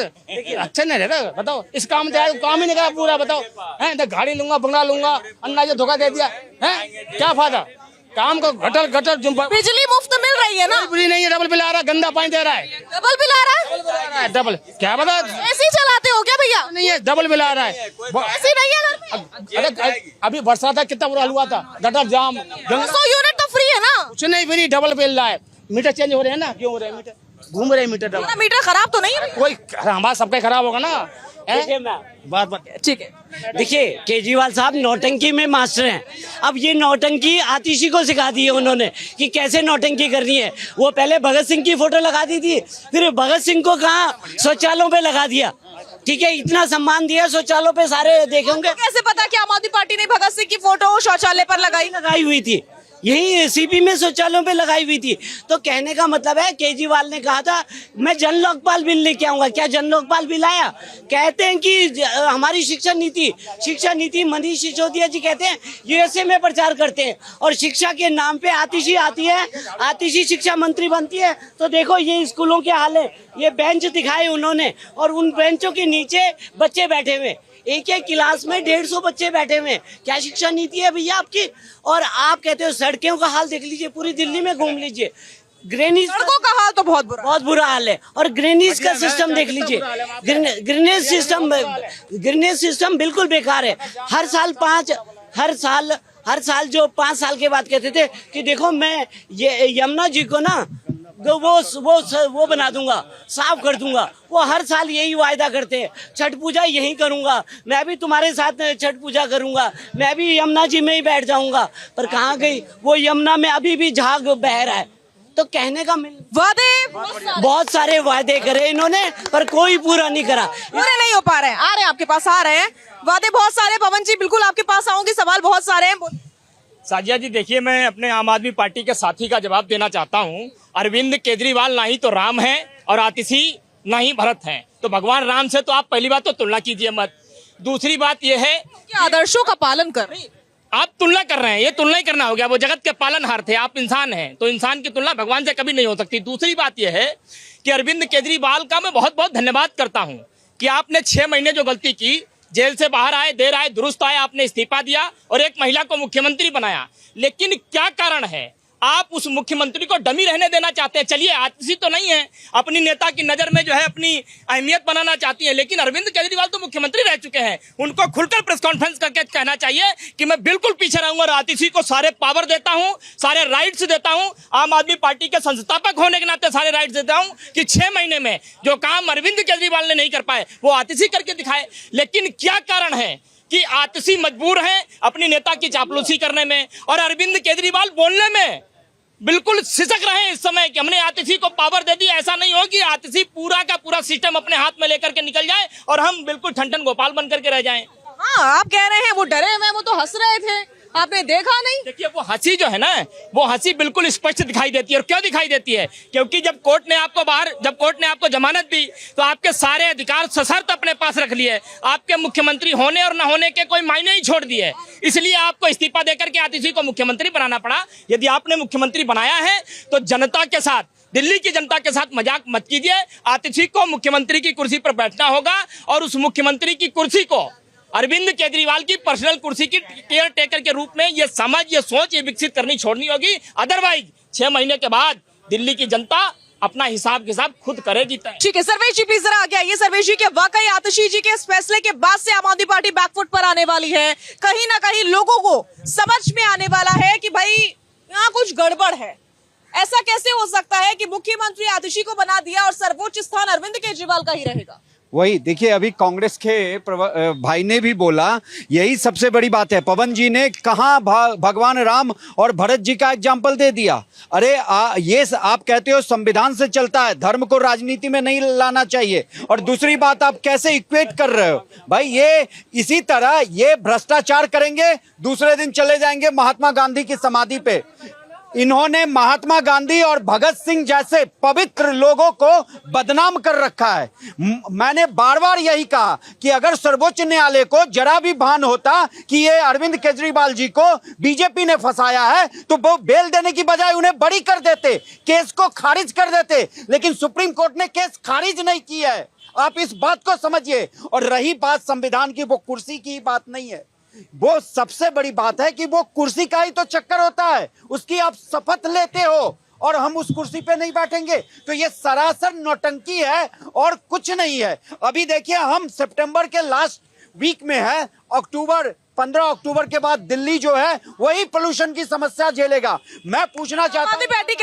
अच्छा नहीं रहता। बताओ इस काम काम ही नहीं करा पूरा, बताओ है गाड़ी लूंगा, बंगला लूंगा, अन्ना जो धोखा दे दिया है, क्या फायदा? काम को गटर बिजली मुफ्त मिल रही है ना? बिजली नहीं है, डबल बिल आ रहा है, गंदा पानी दे रहा है, डबल बिल आ रहा है, डबल क्या बता, ऐसे ही चलाते हो क्या भैया? नहीं है, डबल बिल आ रहा है, ऐसे नहीं है। अरे अभी बरसात था, कितना बुरा हुआ था, गटर जाम, 200 यूनिट तो फ्री है ना? कुछ नहीं फ्री, डबल बिल रहा है, मीटर चेंज हो रहे हैं ना, क्यों हो रहे हैं मीटर, घूम रहे हैं मीटर, डबल मीटर खराब तो नहीं है कोई, हमारा सबका खराब होगा ना। बात ठीक है, देखिए केजरीवाल साहब नौटंकी में मास्टर हैं। अब ये नौटंकी आतिशी को सिखा दी है उन्होंने कि कैसे नौटंकी करनी है। वो पहले भगत सिंह की फोटो लगा दी थी, फिर भगत सिंह को कहाँ शौचालयों पे लगा दिया। ठीक है, इतना सम्मान दिया शौचालयों पे, सारे देखे होंगे। कैसे पता कि आम आदमी पार्टी ने भगत सिंह की फोटो शौचालय पर लगाई हुई थी, यही सीपी में शौचालयों पे लगाई हुई थी। तो कहने का मतलब है केजरीवाल ने कहा था मैं जन लोकपाल बिल लेके आऊंगा, क्या जन लोकपाल बिल आया? कहते हैं कि हमारी शिक्षा नीति मनीष सिसोदिया जी कहते हैं यूएसए में प्रचार करते हैं, और शिक्षा के नाम पे आतिशी आती है, आतिशी शिक्षा मंत्री बनती है। तो देखो ये स्कूलों के हाल है, ये बेंच दिखाए उन्होंने, और उन बेंचों के नीचे बच्चे बैठे हुए, एक क्लास में 150 बच्चे बैठे हुए। क्या शिक्षा नीति है भैया आपकी? और आप कहते हो सड़कों का हाल देख लीजिए, पूरी दिल्ली में घूम लीजिए, ग्रेनीज सड़कों का हाल तो बहुत बुरा हाल है। और ग्रेनीज का सिस्टम देख लीजिए, ग्रेनेज सिस्टम बिल्कुल बेकार है। हर साल जो 5 साल के बाद कहते थे कि देखो मैं ये यमुना जी को ना वो बना दूंगा, साफ कर दूंगा। वो हर साल यही वायदा करते हैं, छठ पूजा यही करूंगा, मैं भी तुम्हारे साथ छठ पूजा करूंगा, मैं भी यमुना जी में ही बैठ जाऊंगा। पर कहाँ गई वो यमुना में? अभी भी झाग बह रहा है। तो कहने का वादे बहुत सारे वादे करे इन्होंने, पर कोई पूरा नहीं करा, पूरे नहीं हो पा रहे हैं। आ रहे हैं आपके पास, आ रहे हैं वादे बहुत सारे। पवन जी बिल्कुल आपके पास आऊंगी, सवाल बहुत सारे हैं। साजिया जी देखिए, मैं अपने आम आदमी पार्टी के साथी का जवाब देना चाहता हूं। अरविंद केजरीवाल ना ही तो राम है और आतिशी ना ही भरत हैं, तो भगवान राम से तो आप पहली बात तो तुलना कीजिए मत। दूसरी बात यह है कि आदर्शों का पालन कर रहे हैं, आप तुलना कर रहे हैं, ये तुलना ही करना हो गया। वो जगत के पालनहार थे, आप इंसान हैं, तो इंसान की तुलना भगवान से कभी नहीं हो सकती। दूसरी बात यह है कि अरविंद केजरीवाल का मैं बहुत बहुत धन्यवाद करता हूं कि आपने 6 महीने जो गलती की, जेल से बाहर आए, देर आए दुरुस्त आए, आपने इस्तीफा दिया और एक महिला को मुख्यमंत्री बनाया। लेकिन क्या कारण है आप उस मुख्यमंत्री को डमी रहने देना चाहते हैं? चलिए आतिशी तो नहीं है, अपनी नेता की नजर में जो है अपनी अहमियत बनाना चाहती है, लेकिन अरविंद केजरीवाल तो मुख्यमंत्री रह चुके हैं। उनको खुलकर प्रेस कॉन्फ्रेंस करके कहना चाहिए कि मैं बिल्कुल पीछे रहूंगा और आतिशी को सारे पावर देता हूं, सारे राइट्स देता हूं। आम आदमी पार्टी के संस्थापक होने के नाते सारे राइट्स देता हूं कि 6 महीने में जो काम अरविंद केजरीवाल ने नहीं कर पाए वो आतिशी करके दिखाए। लेकिन क्या कारण है कि आतिशी मजबूर हैं अपनी नेता की चापलूसी करने में और अरविंद केजरीवाल बोलने में बिल्कुल सिसक रहे हैं इस समय कि हमने आतिशी को पावर दे दी। ऐसा नहीं हो कि आतिशी पूरा का पूरा सिस्टम अपने हाथ में लेकर के निकल जाए और हम बिल्कुल ठन गोपाल बन करके रह जाएं। हाँ, आप कह रहे हैं वो डरे हुए, वो तो हंस रहे थे, आपने देखा नहीं? देखिए वो हंसी जो है ना, वो हंसी बिल्कुल स्पष्ट दिखाई देती है। और क्यों दिखाई देती है? क्योंकि जब कोर्ट ने आपको जमानत दी तो आपके सारे अधिकार सशर्त अपने पास रख लिए, आपके मुख्यमंत्री होने और न होने के कोई मायने ही छोड़ दिए। इसलिए आपको इस्तीफा देकर के आतिशी को मुख्यमंत्री बनाना पड़ा। यदि आपने मुख्यमंत्री बनाया है तो जनता के साथ, दिल्ली की जनता के साथ मजाक मत कीजिए। आतिशी को मुख्यमंत्री की कुर्सी पर बैठना होगा और उस मुख्यमंत्री की कुर्सी को अरविंद केजरीवाल की पर्सनल कुर्सी की केयर टेकर के रूप में ये समझ, ये सोच, ये विकसित करनी छोड़नी होगी। अदरवाइज 6 महीने के बाद दिल्ली की जनता अपना हिसाब किताब खुद करेगी। ठीक है सर्वेश जी, प्लीज जरा आगे आइए। सर्वेश जी, क्या वाकई आतिशी जी के इस फैसले के बाद से आम आदमी पार्टी बैकफुट पर आने वाली है? कहीं ना कहीं लोगों को समझ में आने वाला है कि भाई यहाँ कुछ गड़बड़ है। ऐसा कैसे हो सकता है कि मुख्यमंत्री आतिशी को बना दिया और सर्वोच्च स्थान अरविंद केजरीवाल का ही रहेगा? वही देखिए, अभी कांग्रेस के भाई ने भी बोला, यही सबसे बड़ी बात है। पवन जी ने कहा भगवान राम और भरत जी का एग्जाम्पल दे दिया। अरे ये आप कहते हो संविधान से चलता है, धर्म को राजनीति में नहीं लाना चाहिए। और दूसरी बात, आप कैसे इक्वेट कर रहे हो भाई? ये इसी तरह ये भ्रष्टाचार करेंगे, दूसरे दिन चले जाएंगे महात्मा गांधी की समाधि पे। इन्होंने महात्मा गांधी और भगत सिंह जैसे पवित्र लोगों को बदनाम कर रखा है। मैंने बार बार यही कहा कि अगर सर्वोच्च न्यायालय को जरा भी भान होता कि ये अरविंद केजरीवाल जी को बीजेपी ने फंसाया है तो वो बेल देने की बजाय उन्हें बरी कर देते, केस को खारिज कर देते। लेकिन सुप्रीम कोर्ट ने केस खारिज नहीं किया है। आप इस बात को समझिए। और रही बात संविधान की, वो कुर्सी की बात नहीं है, वो सबसे बड़ी बात है कि वो कुर्सी का ही तो चक्कर होता है। उसकी आप शपथ लेते हो और हम उस कुर्सी पे नहीं बैठेंगे, तो ये सरासर नौटंकी है और कुछ नहीं है। अभी देखिए, हम सितंबर के लास्ट वीक में है, 15 अक्टूबर के बाद दिल्ली जो है वही पोल्यूशन की समस्या झेलेगा। मैं पूछना चाहता हूं, आम आदमी पार्टी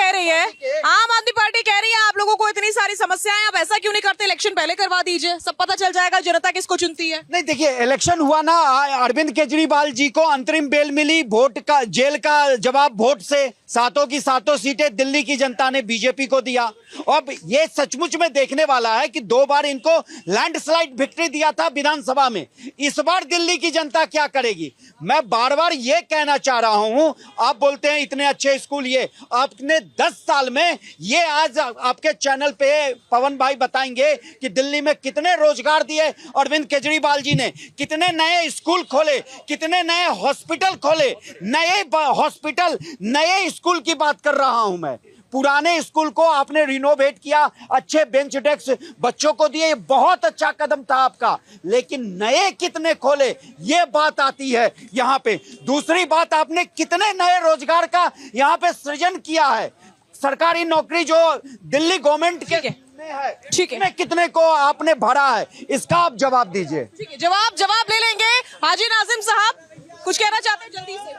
कह रही है, आप लोगों को इतनी सारी समस्याएं, आप ऐसा क्यों नहीं करते? इलेक्शन पहले करवा दीजिए, सब पता चल जाएगा जनता किसको चुनती है। नहीं देखिए, इलेक्शन हुआ ना, अरविंद केजरीवाल जी को अंतरिम बेल मिली, वोट का, जेल का जवाब वोट से, सातों की सातों सीटें दिल्ली की जनता ने बीजेपी को दिया। अब ये सचमुच में देखने वाला है कि 2 बार इनको लैंडस्लाइड विक्ट्री दिया था विधानसभा में। इस बार दिल्ली की जनता क्या करेगी? मैं बार बार ये कहना चाह रहा हूं, आप बोलते हैं इतने अच्छे स्कूल, ये आपने 10 साल में, ये आज आपके चैनल पे पवन भाई बताएंगे कि दिल्ली में कितने रोजगार दिए अरविंद केजरीवाल जी ने, कितने नए स्कूल खोले, कितने नए हॉस्पिटल खोले। नए हॉस्पिटल, नए स्कूल की बात कर रहा हूं मैं। पुराने स्कूल को आपने रिनोवेट किया, अच्छे बेंच डेस्क बच्चों को दिए, बहुत अच्छा कदम था आपका। लेकिन नए कितने खोले, ये बात आती है यहाँ पे। दूसरी बात, आपने कितने नए रोजगार का यहाँ पे सृजन किया है। सरकारी नौकरी जो दिल्ली गवर्नमेंट के है, ठीक है, कितने को आपने भरा है, इसका आप जवाब दीजिए। ठीक है, जवाब ले लेंगे। हाजी नाजिम साहब कुछ कहना चाहते हैं जल्दी से?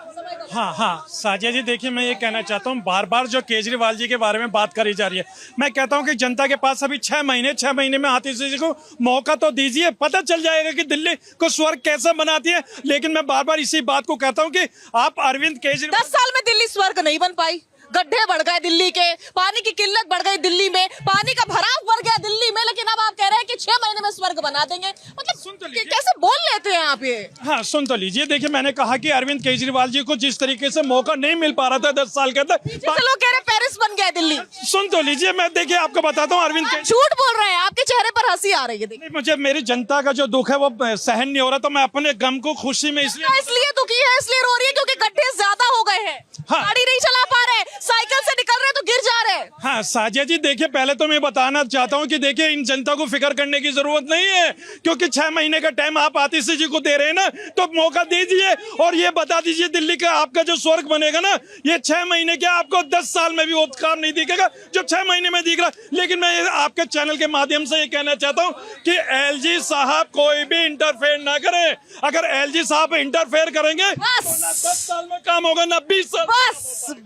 हाँ साजिया जी, देखिए मैं ये कहना चाहता हूँ, बार बार जो केजरीवाल जी के बारे में बात करी जा रही है, मैं कहता हूँ कि जनता के पास अभी 6 महीने में आतिशी जी को मौका तो दीजिए, पता चल जाएगा कि दिल्ली को स्वर्ग कैसे बनाती है। लेकिन मैं बार बार इसी बात को कहता हूँ कि आप अरविंद केजरीवाल, 10 साल में दिल्ली स्वर्ग नहीं बन पाई। गड्ढे बढ़ गए दिल्ली के, पानी की किल्लत बढ़ गई दिल्ली में, पानी का भराव बढ़ गया दिल्ली में, लेकिन अब आप कह रहे हैं कि 6 महीने में स्वर्ग बना देंगे। मतलब कैसे बोल लेते हैं आप ये? हाँ सुन तो लीजिए। देखिए, मैंने कहा कि अरविंद केजरीवाल जी को जिस तरीके से मौका नहीं मिल पा रहा था 10 साल के अंदर, लोग कह रहे हैं पेरिस बन गया दिल्ली। सुन तो लीजिए, मैं देखिए आपको बताता हूँ, अरविंद झूठ बोल रहे हैं, आपके चेहरे पर हंसी आ रही है। देखिए, मुझे मेरी जनता का जो दुख है वो सहन नहीं हो रहा, तो मैं अपने गम को खुशी में इसलिए दुखी है, इसलिए रो रही है क्योंकि गड्ढे ज्यादा हो गए हैं। गाड़ी नहीं चला पा रहे, साइकिल से निकल रहे तो गिर जा रहे। हाँ साजिया जी, देखिए पहले तो मैं बताना चाहता हूँ कि देखिए इन जनता को फिक्र करने की जरूरत नहीं है, क्योंकि 6 महीने का टाइम आप आतिशी जी को दे रहे हैं ना, तो मौका दीजिए और ये बता दीजिए दिल्ली का आपका जो स्वर्ग बनेगा ना, ये 6 महीने क्या आपको 10 साल में भी वो काम नहीं दिखेगा जो 6 महीने में दिख रहा। लेकिन मैं आपके चैनल के माध्यम से ये कहना चाहता हूँ कि एलजी साहब कोई भी इंटरफेयर ना करे। अगर एलजी साहब इंटरफेयर करेंगे तो ना 10 साल में काम होगा ना 20 साल।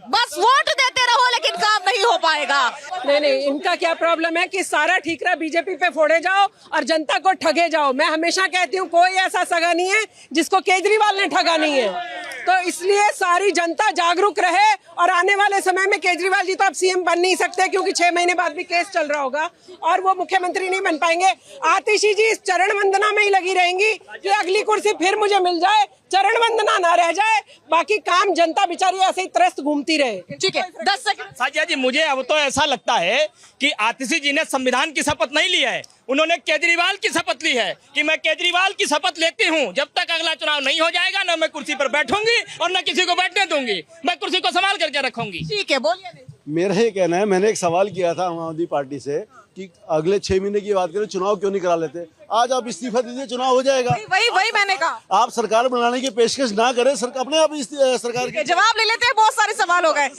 बस वोट देते रहो लेकिन काम नहीं हो पाएगा। नहीं, इनका क्या प्रॉब्लम है कि सारा ठीकरा बीजेपी पे फोड़े जाओ और जनता को ठगे जाओ। मैं हमेशा कहती हूँ कोई ऐसा सगा नहीं है जिसको केजरीवाल ने ठगा नहीं है। तो इसलिए सारी जनता जागरूक रहे और आने वाले समय में केजरीवाल जी तो अब सीएम बन नहीं सकते क्योंकि 6 महीने बाद भी केस चल रहा होगा और वो मुख्यमंत्री नहीं बन पाएंगे। आतिशी जी इस चरण वंदना में ही लगी रहेंगी कि अगली कुर्सी फिर मुझे मिल जाए, चरण वंदना ना रह जाए, बाकी काम जनता बेचारी ऐसे ही त्रस्त घूमती रहे। ठीक है, 10 सेकंड। साजिया जी, मुझे अब तो ऐसा लगता है कि आतिशी जी ने संविधान की शपथ नहीं ली है, उन्होंने केजरीवाल की शपथ ली है कि मैं केजरीवाल की शपथ लेती हूँ, जब तक अगला चुनाव नहीं हो जाएगा न मैं कुर्सी पर बैठूंगी और न किसी को बैठने दूंगी, मैं कुर्सी को संभाल करके रखूंगी। ठीक है, बोलिए। मेरा ये कहना है, मैंने एक सवाल किया था आम आदमी पार्टी से कि अगले 6 महीने की बात करें, चुनाव क्यों नहीं करा लेते। आज आप इस्तीफा दीजिए, चुनाव हो जाएगा। वही मैंने कहा। आप सरकार बनाने की पेशकश ना करें, अपने आप सरकार के जवाब ले लेते हैं, बहुत सारे सवाल हो गए।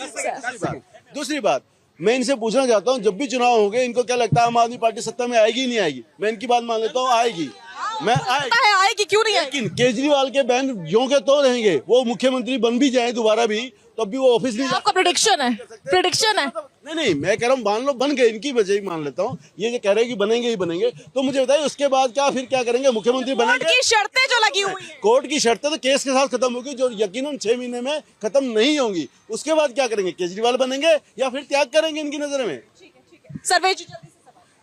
दूसरी बात मैं इनसे पूछना चाहता हूँ, जब भी चुनाव होंगे इनको क्या लगता है आम आदमी पार्टी सत्ता में आएगी नहीं आएगी? मैं इनकी बात मान लेता हूँ, आएगी। आएगी, क्यों नहीं आएगी? लेकिन केजरीवाल के बैन जो के तो रहेंगे, वो मुख्यमंत्री बन भी जाए दोबारा भी, तब भी वो ऑफिस नहीं। आपका प्रेडिक्शन है? प्रेडिक्शन है? नहीं, मैं कह रहा हूँ मान लो बन गए, इनकी वजह ही मान लेता हूँ। ये जो कह रहे हैं कि बनेंगे ही बनेंगे, तो मुझे बताइए उसके बाद फिर क्या करेंगे? मुख्यमंत्री बनेंगे? कोर्ट की शर्तें जो लगी हुई है, कोर्ट की शर्तें तो केस के साथ खत्म होगी, जो यकीनन 6 महीने में खत्म नहीं होंगी। उसके बाद क्या करेंगे? केजरीवाल बनेंगे या फिर त्याग करेंगे इनकी नजर में? सर्वेश जी जल्दी से।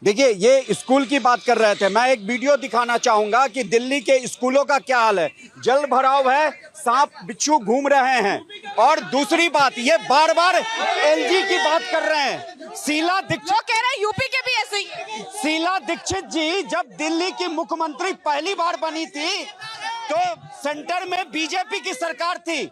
देखिए, ये स्कूल की बात कर रहे थे, मैं एक वीडियो दिखाना चाहूंगा कि दिल्ली के स्कूलों का क्या हाल है। जल भराव है, सांप बिच्छू घूम रहे हैं। और दूसरी बात, ये बार बार एलजी की बात कर रहे हैं। शीला दीक्षित, वो कह रहे हैं यूपी के भी ऐसे ही। शीला दीक्षित जी जब दिल्ली की मुख्यमंत्री पहली बार बनी थी तो सेंटर में बीजेपी की सरकार थी।